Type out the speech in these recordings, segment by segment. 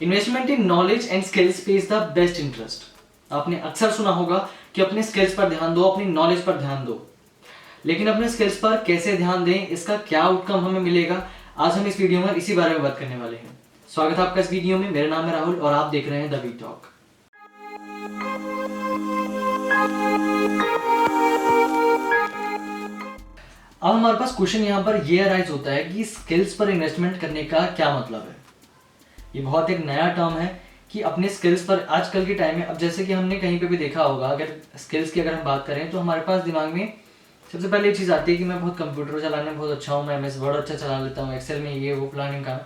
Investment in knowledge and skills page the best interest. आपने अक्सर सुना होगा कि अपने स्किल्स पर ध्यान दो, अपनी नॉलेज पर ध्यान दो, लेकिन अपने स्किल्स पर कैसे ध्यान दें, इसका क्या आउटकम हमें मिलेगा, आज हम इस वीडियो में इसी बारे में बात करने वाले हैं। स्वागत है आपका इस वीडियो में। मेरा नाम है राहुल और आप देख रहे हैं द वी टॉक। अब हमारे पास क्वेश्चन यहाँ पर ये अराइज होता है कि स्किल्स पर इन्वेस्टमेंट करने का क्या मतलब है। ये बहुत एक नया टर्म है कि अपने स्किल्स पर आजकल के टाइम में, अब जैसे कि हमने कहीं पे भी देखा होगा, अगर स्किल्स की अगर हम बात करें तो हमारे पास दिमाग में सबसे पहले ये चीज़ आती है कि मैं बहुत कंप्यूटर चलाने में बहुत अच्छा हूँ, मैं MS वर्ड अच्छा चला लेता हूँ, एक्सेल में ये वो प्लानिंग का।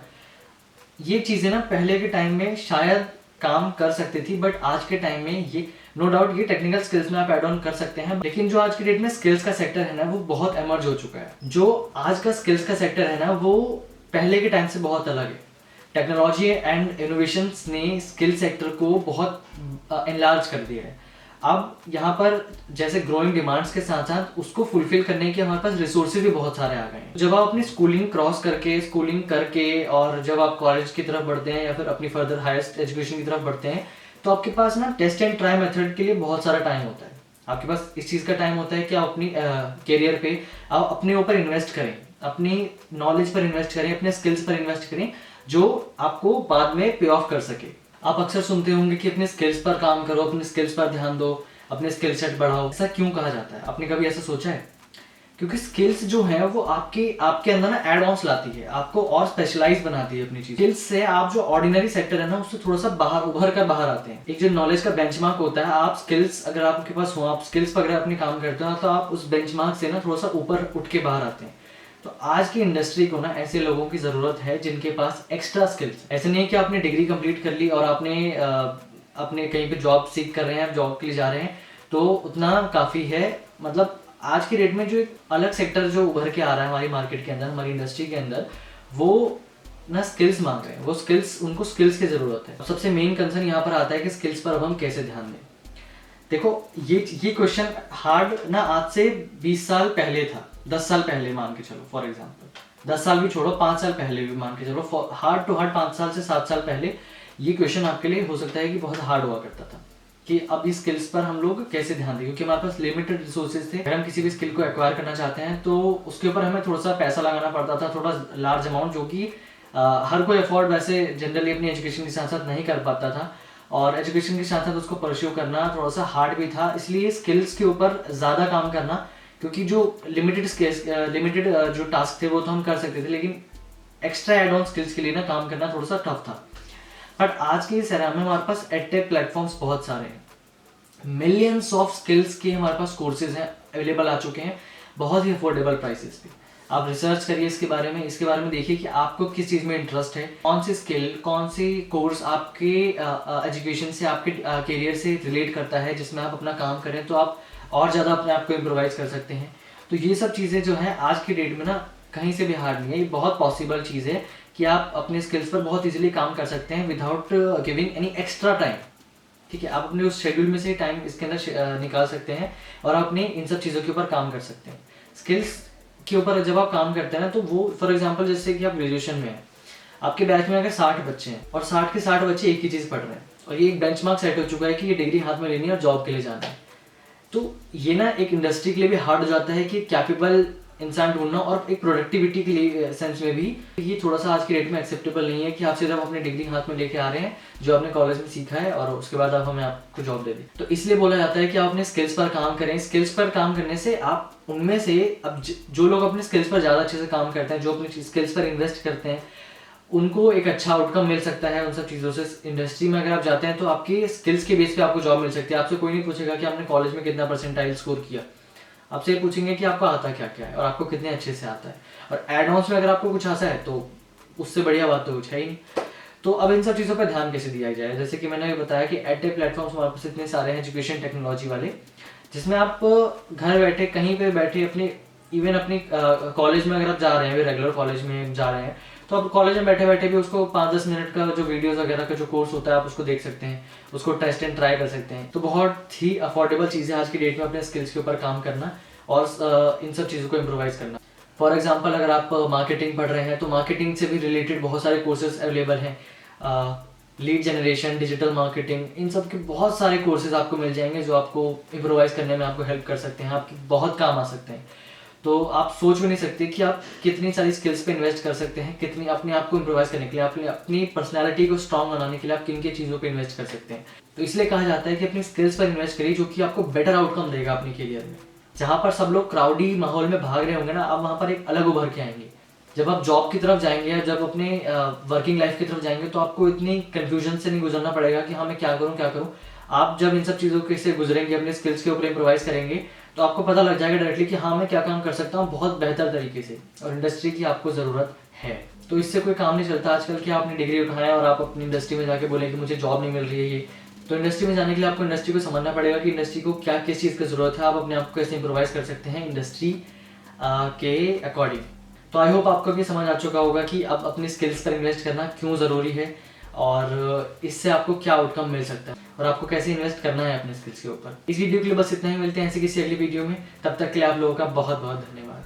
ये चीज़ें ना पहले के टाइम में शायद काम कर सकती थी, बट आज के टाइम में ये नो डाउट ये टेक्निकल स्किल्स में आप एड ऑन कर सकते हैं, लेकिन जो आज की डेट में स्किल्स का सेक्टर है ना वो बहुत एमर्ज हो चुका है। जो आज का स्किल्स का सेक्टर है ना वो पहले के टाइम से बहुत अलग है। टेक्नोलॉजी एंड इनोवेशंस ने स्किल सेक्टर को बहुत एनलार्ज कर दिया है। अब यहाँ पर जैसे ग्रोइंग डिमांड्स के साथ साथ उसको फुलफिल करने के हमारे पास रिसोर्सेज भी बहुत सारे आ गए हैं। जब आप अपनी स्कूलिंग करके और जब आप कॉलेज की तरफ बढ़ते हैं या फिर अपनी फर्दर हायर एजुकेशन की तरफ बढ़ते हैं तो आपके पास ना टेस्ट एंड ट्राई मेथड के लिए बहुत सारा टाइम होता है। आपके पास इस चीज़ का टाइम होता है कि आप अपनी करियर पे आप अपने ऊपर इन्वेस्ट करें, अपनी नॉलेज पर इन्वेस्ट करें, अपने स्किल्स पर इन्वेस्ट करें जो आपको बाद में पे ऑफ कर सके। आप अक्सर सुनते होंगे कि अपने स्किल्स पर काम करो, अपने स्किल्स पर ध्यान दो, अपने स्किल सेट बढ़ाओ। ऐसा क्यों कहा जाता है? आपने कभी ऐसा सोचा है? क्योंकि स्किल्स जो है वो आपके अंदर ना एड ऑन्स लाती है, आपको और स्पेशलाइज बनाती है अपनी चीज। स्किल्स से आप जो ऑर्डिनरी सेक्टर है ना उससे थोड़ा सा उभर कर बाहर आते हैं। एक जो नॉलेज का बेंचमार्क होता है, आप स्किल्स अगर आपके पास हो, आप स्किल्स पर अगर अपने काम करते हो तो आप उस बेंचमार्क से ना थोड़ा सा ऊपर उठ के बाहर आते हैं। तो आज की इंडस्ट्री को ना ऐसे लोगों की जरूरत है जिनके पास एक्स्ट्रा स्किल्स। ऐसे नहीं कि आपने डिग्री कंप्लीट कर ली और आपने अपने कहीं पे जॉब सीख कर रहे हैं, जॉब के लिए जा रहे हैं तो उतना काफी है। मतलब आज की डेट में जो एक अलग सेक्टर जो उभर के आ रहा है हमारी मार्केट के अंदर, हमारी इंडस्ट्री के अंदर, वो ना स्किल्स मांग रहे हैं। वो स्किल्स, उनको स्किल्स की जरूरत है। सबसे मेन कंसर्न यहाँ पर आता है कि स्किल्स पर अब हम कैसे ध्यान दें। देखो ये क्वेश्चन हार्ड ना आज से 20 साल पहले था, 10 साल पहले मान के चलो, फॉर एग्जांपल 10 साल भी छोड़ो, 5 साल पहले भी मान के चलो, हार्ड टू हार्ड 5 साल से 7 साल पहले ये क्वेश्चन आपके लिए हो सकता है कि बहुत हार्ड हुआ करता था कि अब इस स्किल्स पर हम लोग कैसे ध्यान दें, क्योंकि हमारे पास लिमिटेड रिसोर्सेज थे। अगर हम किसी भी स्किल को एक्वायर करना चाहते हैं तो उसके ऊपर हमें थोड़ा सा पैसा लगाना पड़ता था, थोड़ा लार्ज अमाउंट, जो कि हर कोई अफोर्ड वैसे जनरली अपनी एजुकेशन के साथ साथ नहीं कर पाता था, और एजुकेशन के साथ साथ उसको परस्यू करना थोड़ा सा हार्ड भी था। इसलिए स्किल्स के ऊपर ज़्यादा काम करना, क्योंकि जो लिमिटेड जो टास्क थे वो तो हम कर सकते थे, लेकिन एक्स्ट्रा एड ऑन स्किल्स के लिए ना काम करना थोड़ा सा टफ था। बट आज की इस एरा में हमारे पास एडटेक प्लेटफॉर्म्स बहुत सारे हैं, मिलियंस ऑफ स्किल्स के हमारे पास कोर्सेज हैं, अवेलेबल आ चुके हैं बहुत ही अफोर्डेबल प्राइसेस पे। आप रिसर्च करिए इसके बारे में देखिए कि आपको किस चीज़ में इंटरेस्ट है, कौन सी स्किल, कौन सी कोर्स आपके एजुकेशन से, आपके करियर से रिलेट करता है, जिसमें आप अपना काम करें तो आप और ज़्यादा अपने आप को इम्प्रोवाइज कर सकते हैं। तो ये सब चीज़ें जो हैं आज की डेट में ना कहीं से भी हार्ड नहीं है, ये बहुत पॉसिबल चीज़ है कि आप अपने स्किल्स पर बहुत ईजिली काम कर सकते हैं without giving any extra time. ठीक है, आप अपने उस शेड्यूल में से टाइम इसके अंदर निकाल सकते हैं और अपने इन सब चीज़ों के ऊपर काम कर सकते हैं। स्किल्स के ऊपर जब आप काम करते हैं ना तो वो, फॉर एग्जांपल जैसे कि आप ग्रेजुएशन में हैं, आपके बैच में अगर 60 बच्चे हैं और 60 के 60 बच्चे एक ही चीज़ पढ़ रहे हैं और ये एक बेंचमार्क सेट हो चुका है कि ये डिग्री हाथ में लेनी है और जॉब के लिए जाना है, तो ये ना एक इंडस्ट्री के लिए भी हार्ड हो जाता है कि कैपेबल इंसान ढूंढना, और एक प्रोडक्टिविटी के लिए सेंस में भी ये थोड़ा सा आज की डेट में एक्सेप्टेबल नहीं है कि आप सिर्फ अपने डिग्री हाथ में लेके आ रहे हैं जो आपने कॉलेज में सीखा है और उसके बाद आप हमें आपको जॉब दे दें। तो इसलिए बोला जाता है कि आप अपने स्किल्स पर काम करें। स्किल्स पर काम करने से आप उनमें से, अब जो लोग अपने स्किल्स पर ज़्यादा अच्छे से काम करते हैं, जो अपनी स्किल्स पर इन्वेस्ट करते हैं, उनको एक अच्छा आउटकम मिल सकता है उन सब चीज़ों से। इंडस्ट्री में अगर आप जाते हैं तो आपकी स्किल्स के बेस पे आपको जॉब मिल सकती है। आपसे कोई नहीं पूछेगा कि आपने कॉलेज में कितना परसेंटाइल स्कोर किया, आपसे पूछेंगे कि आपको आता क्या क्या है और आपको कितने अच्छे से आता है। और एड ऑन्स में अगर आपको कुछ आता है तो उससे बढ़िया बात तो कुछ है ही नहीं। तो अब इन सब चीज़ों पर ध्यान कैसे दिया जाए? जैसे कि मैंने बताया कि एडटेक प्लेटफॉर्म्स हमारे पास इतने सारे हैं एजुकेशन टेक्नोलॉजी वाले, जिसमें आप घर बैठे, कहीं पे बैठे, अपने इवन अपनी कॉलेज में अगर आप जा रहे हैं, रेगुलर कॉलेज में जा रहे हैं, तो आप कॉलेज में बैठे बैठे भी उसको 5-10 मिनट का जो वीडियोस वगैरह का जो कोर्स होता है आप उसको देख सकते हैं, उसको टेस्ट एंड ट्राई कर सकते हैं। तो बहुत ही अफोर्डेबल चीज़ है आज की डेट में अपने स्किल्स के ऊपर काम करना और इन सब चीज़ों को इम्प्रोवाइज करना। फॉर एग्जाम्पल अगर आप मार्केटिंग पढ़ रहे हैं तो मार्केटिंग से भी रिलेटेड बहुत सारे कोर्सेज अवेलेबल हैं। लीड जनरेशन, डिजिटल मार्केटिंग, इन सब के बहुत सारे कोर्सेज आपको मिल जाएंगे जो आपको इम्प्रोवाइज करने में आपको हेल्प कर सकते हैं, आपकी बहुत काम आ सकते हैं। तो आप सोच भी नहीं सकते कि आप कितनी सारी स्किल्स पे इन्वेस्ट कर सकते हैं, कितनी अपने आप को इम्प्रोवाइज करने के लिए, अपनी पर्सनैलिटी को स्ट्रॉन्ग बनाने के लिए आप किन किन चीज़ों पे इन्वेस्ट कर सकते हैं। तो इसलिए कहा जाता है कि अपनी स्किल्स पर इन्वेस्ट करिए जो कि आपको बेटर आउटकम देगा अपने करियर में। जहाँ पर सब लोग क्राउडी माहौल में भाग रहे होंगे ना, आप वहाँ पर एक अलग उभर के आएंगे। जब आप जॉब की तरफ जाएंगे या जब अपने वर्किंग लाइफ की तरफ जाएंगे तो आपको इतनी कन्फ्यूजन से नहीं गुजरना पड़ेगा कि हाँ मैं क्या करूँ। आप जब इन सब चीज़ों के से गुजरेंगे, अपने स्किल्स के ऊपर इम्प्रोवाइज करेंगे, तो आपको पता लग जाएगा डायरेक्टली कि हाँ मैं क्या काम कर सकता हूँ बहुत बेहतर तरीके से, और इंडस्ट्री की आपको ज़रूरत है। तो इससे कोई काम नहीं चलता आजकल कि आपने डिग्री उठाएं और आप अपनी इंडस्ट्री में जाके बोलें कि मुझे जॉब नहीं मिल रही है ये। तो इंडस्ट्री में जाने के लिए आपको इंडस्ट्री को समझना पड़ेगा कि इंडस्ट्री को क्या किस चीज़ की ज़रूरत है, आप अपने आप को कैसे इम्प्रोवाइज कर सकते हैं इंडस्ट्री के अकॉर्डिंग। तो आई होप आपको भी समझ आ चुका होगा कि अब अपनी स्किल्स पर इन्वेस्ट करना क्यों ज़रूरी है और इससे आपको क्या आउटकम मिल सकता है और आपको कैसे इन्वेस्ट करना है अपने स्किल्स के ऊपर। इस वीडियो के लिए बस इतना ही, मिलते हैं ऐसे किसी अगली वीडियो में। तब तक के लिए आप लोगों का बहुत बहुत धन्यवाद।